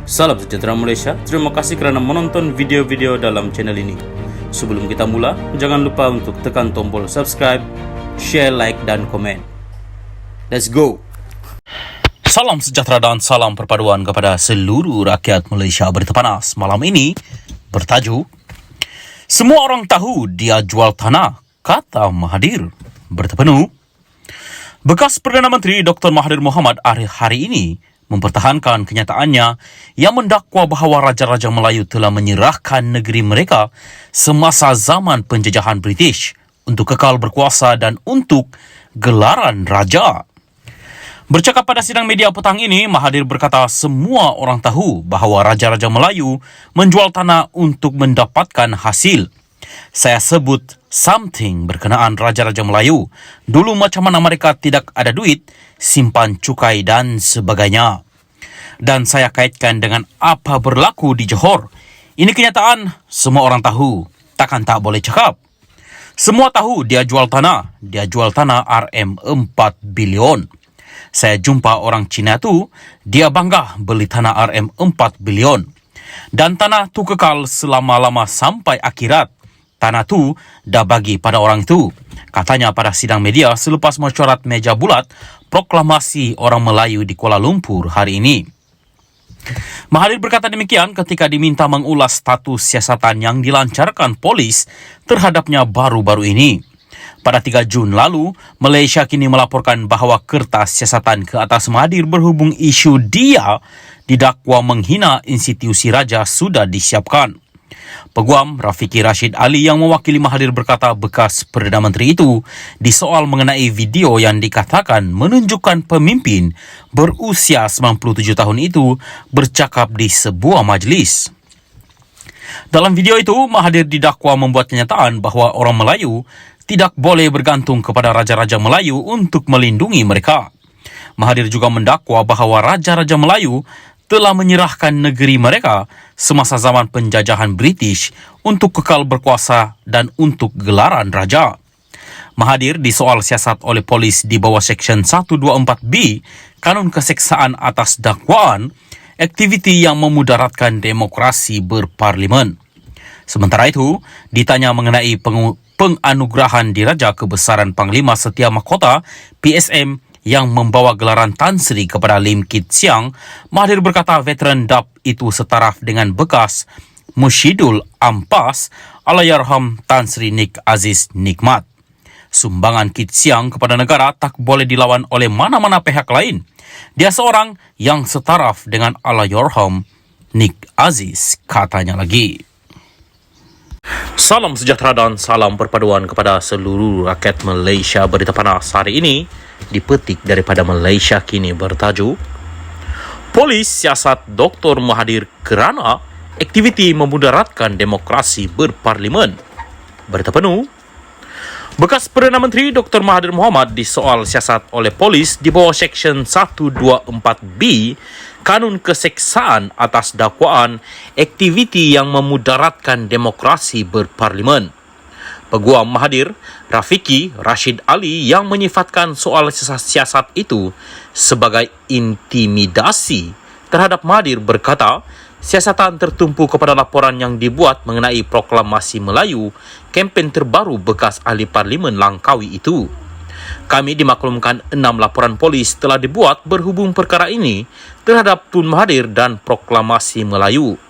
Salam sejahtera Malaysia, terima kasih kerana menonton video-video dalam channel ini. Sebelum kita mula, jangan lupa untuk tekan tombol subscribe, share, like dan komen. Let's go! Salam sejahtera dan salam perpaduan kepada seluruh rakyat Malaysia. Berita panas malam ini bertajuk Semua orang tahu dia jual tanah, kata Mahathir. Berita penuh. Bekas Perdana Menteri Dr. Mahathir Mohamad hari ini mempertahankan kenyataannya yang mendakwa bahawa Raja-Raja Melayu telah menyerahkan negeri mereka semasa zaman penjajahan British untuk kekal berkuasa dan untuk gelaran raja. Bercakap pada sidang media petang ini, Mahathir berkata semua orang tahu bahawa Raja-Raja Melayu menjual tanah untuk mendapatkan hasil. Saya sebut something berkenaan Raja-Raja Melayu. Dulu macam mana mereka tidak ada duit, simpan cukai dan sebagainya. Dan saya kaitkan dengan apa berlaku di Johor. Ini kenyataan, semua orang tahu. Takkan tak boleh cakap. Semua tahu dia jual tanah. Dia jual tanah RM4 bilion. Saya jumpa orang Cina tu, dia bangga beli tanah RM4 bilion. Dan tanah tu kekal selama-lama sampai akhirat. Tanah tu dah bagi pada orang itu, katanya pada sidang media selepas mesyuarat meja bulat proklamasi orang Melayu di Kuala Lumpur hari ini. Mahathir berkata demikian ketika diminta mengulas status siasatan yang dilancarkan polis terhadapnya baru-baru ini. Pada 3 Jun lalu, Malaysia kini melaporkan bahawa kertas siasatan ke atas Mahathir berhubung isu dia didakwa menghina institusi raja sudah disiapkan. Peguam Rafiki Rashid Ali yang mewakili Mahathir berkata bekas Perdana Menteri itu disoal mengenai video yang dikatakan menunjukkan pemimpin berusia 97 tahun itu bercakap di sebuah majlis. Dalam video itu, Mahathir didakwa membuat kenyataan bahawa orang Melayu tidak boleh bergantung kepada Raja-Raja Melayu untuk melindungi mereka. Mahathir juga mendakwa bahawa Raja-Raja Melayu telah menyerahkan negeri mereka semasa zaman penjajahan British untuk kekal berkuasa dan untuk gelaran raja. Mahathir disoal siasat oleh polis di bawah Seksyen 124B Kanun Keseksaan atas dakwaan aktiviti yang memudaratkan demokrasi berparlimen. Sementara itu, ditanya mengenai penganugerahan Diraja Kebesaran Panglima Setia Mahkota PSM yang membawa gelaran Tan Sri kepada Lim Kit Siang, Mahathir berkata veteran DAP itu setaraf dengan bekas Mushidul Ampas Allahyarham Tan Sri Nik Aziz Nikmat. Sumbangan Kit Siang kepada negara tak boleh dilawan oleh mana-mana pihak lain. Dia seorang yang setaraf dengan Allahyarham Nik Aziz, katanya lagi. Salam sejahtera dan salam perpaduan kepada seluruh rakyat Malaysia. Berita panas hari ini dipetik daripada Malaysia Kini bertajuk Polis siasat Dr. Mahathir kerana aktiviti memudaratkan demokrasi berparlimen. Berita penuh. Bekas Perdana Menteri Dr. Mahathir Mohamad disoal siasat oleh polis di bawah Seksyen 124B Kanun Keseksaan atas dakwaan aktiviti yang memudaratkan demokrasi berparlimen. Peguam Mahathir, Rafiki Rashid Ali yang menyifatkan soal siasat itu sebagai intimidasi terhadap Mahathir berkata, siasatan tertumpu kepada laporan yang dibuat mengenai proklamasi Melayu, kempen terbaru bekas ahli parlimen Langkawi itu. Kami dimaklumkan 6 laporan polis telah dibuat berhubung perkara ini terhadap Tun Mahathir dan proklamasi Melayu.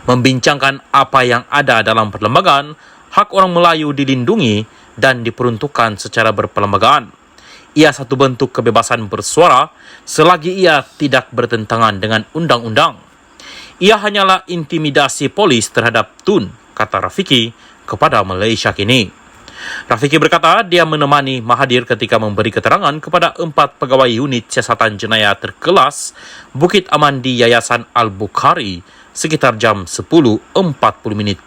Membincangkan apa yang ada dalam perlembagaan, hak orang Melayu dilindungi dan diperuntukkan secara berperlembagaan. Ia satu bentuk kebebasan bersuara selagi ia tidak bertentangan dengan undang-undang. Ia hanyalah intimidasi polis terhadap Tun, kata Rafiki kepada Malaysia Kini. Rafiki berkata dia menemani Mahathir ketika memberi keterangan kepada 4 pegawai unit siasatan jenayah terkelas Bukit Aman di Yayasan Al-Bukhari sekitar jam 10.40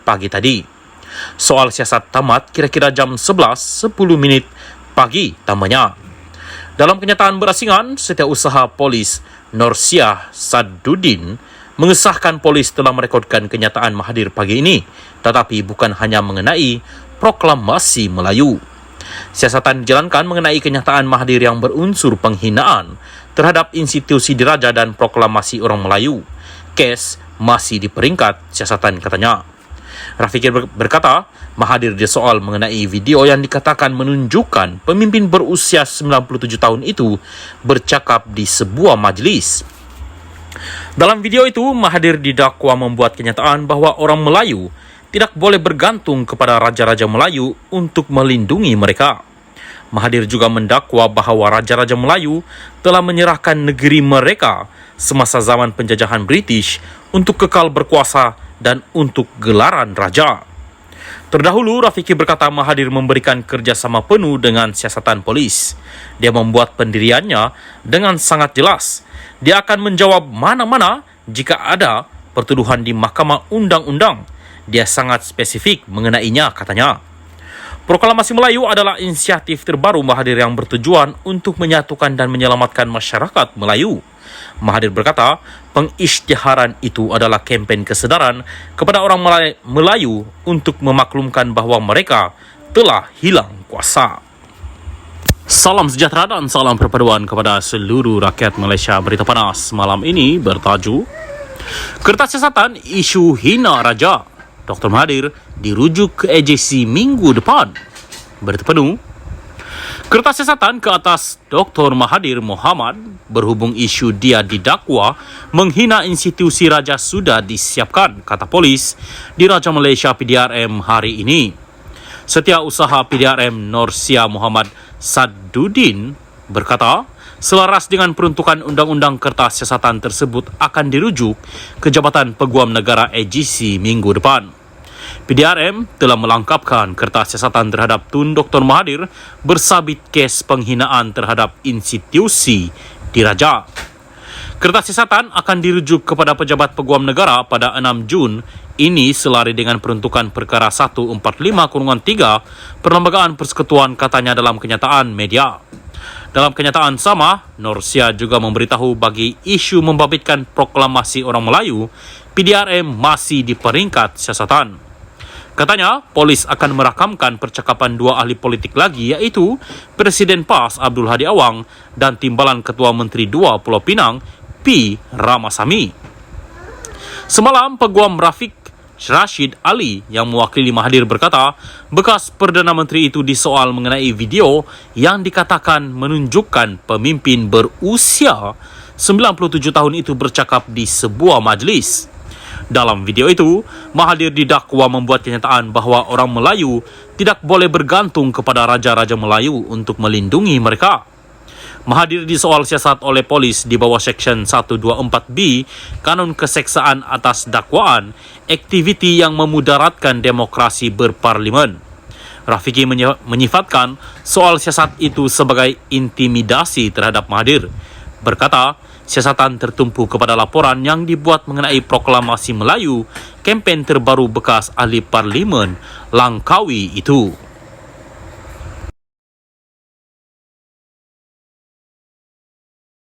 pagi tadi. Soal siasat tamat kira-kira jam 11.10 pagi tambahnya. Dalam kenyataan berasingan, Setiausaha Polis Norsyah Saduddin mengesahkan polis telah merekodkan kenyataan Mahathir pagi ini, tetapi bukan hanya mengenai proklamasi Melayu. Siasatan dijalankan mengenai kenyataan Mahathir yang berunsur penghinaan terhadap institusi diraja dan proklamasi orang Melayu. kes masih di peringkat siasatan, katanya. Rafiki berkata, Mahathir disoal mengenai video yang dikatakan menunjukkan pemimpin berusia 97 tahun itu bercakap di sebuah majlis. Dalam video itu, Mahathir didakwa membuat kenyataan bahwa orang Melayu tidak boleh bergantung kepada raja-raja Melayu untuk melindungi mereka. Mahathir juga mendakwa bahawa raja-raja Melayu telah menyerahkan negeri mereka semasa zaman penjajahan British untuk kekal berkuasa dan untuk gelaran raja. Terdahulu, Rafiki berkata Mahathir memberikan kerjasama penuh dengan siasatan polis. Dia membuat pendiriannya dengan sangat jelas. Dia akan menjawab mana-mana jika ada pertuduhan di Mahkamah Undang-Undang. Dia sangat spesifik mengenainya, katanya. Proklamasi Melayu adalah inisiatif terbaru Mahathir yang bertujuan untuk menyatukan dan menyelamatkan masyarakat Melayu. Mahathir berkata, pengisytiharan itu adalah kempen kesedaran kepada orang Melayu untuk memaklumkan bahawa mereka telah hilang kuasa. Salam sejahtera dan salam perpaduan kepada seluruh rakyat Malaysia. Berita panas malam ini bertajuk Kertas Siasatan Isu Hina Raja. Dr. Mahathir dirujuk ke AJC minggu depan. Berita penuh. Kertas siasatan ke atas Dr. Mahathir Mohamad berhubung isu dia didakwa menghina institusi raja sudah disiapkan, kata polis di Raja Malaysia PDRM hari ini. Setiausaha PDRM Norsia Muhammad Saduddin berkata, selaras dengan peruntukan undang-undang kertas siasatan tersebut akan dirujuk ke Jabatan Peguam Negara AGC minggu depan. PDRM telah melengkapkan kertas siasatan terhadap Tun Dr. Mahathir bersabit kes penghinaan terhadap institusi diraja. Kertas siasatan akan dirujuk kepada Pejabat Peguam Negara pada 6 Jun. Ini selari dengan peruntukan perkara 145-3 Perlembagaan Persekutuan, katanya dalam kenyataan media. Dalam kenyataan sama, Norsia juga memberitahu bagi isu membabitkan proklamasi orang Melayu, PDRM masih di peringkat siasatan. Katanya, polis akan merakamkan percakapan dua ahli politik lagi, iaitu Presiden PAS Abdul Hadi Awang dan Timbalan Ketua Menteri 2 Pulau Pinang P. Ramasamy. Semalam, Peguam Rafiq Rashid Ali yang mewakili Mahathir berkata, bekas Perdana Menteri itu disoal mengenai video yang dikatakan menunjukkan pemimpin berusia 97 tahun itu bercakap di sebuah majlis. Dalam video itu, Mahathir didakwa membuat kenyataan bahawa orang Melayu tidak boleh bergantung kepada raja-raja Melayu untuk melindungi mereka. Mahathir disoal siasat oleh polis di bawah Seksyen 124B Kanun Keseksaan atas dakwaan aktiviti yang memudaratkan demokrasi berparlimen. Rafiki menyifatkan soal siasat itu sebagai intimidasi terhadap Mahathir. Berkata, siasatan tertumpu kepada laporan yang dibuat mengenai proklamasi Melayu, kempen terbaru bekas ahli parlimen Langkawi itu.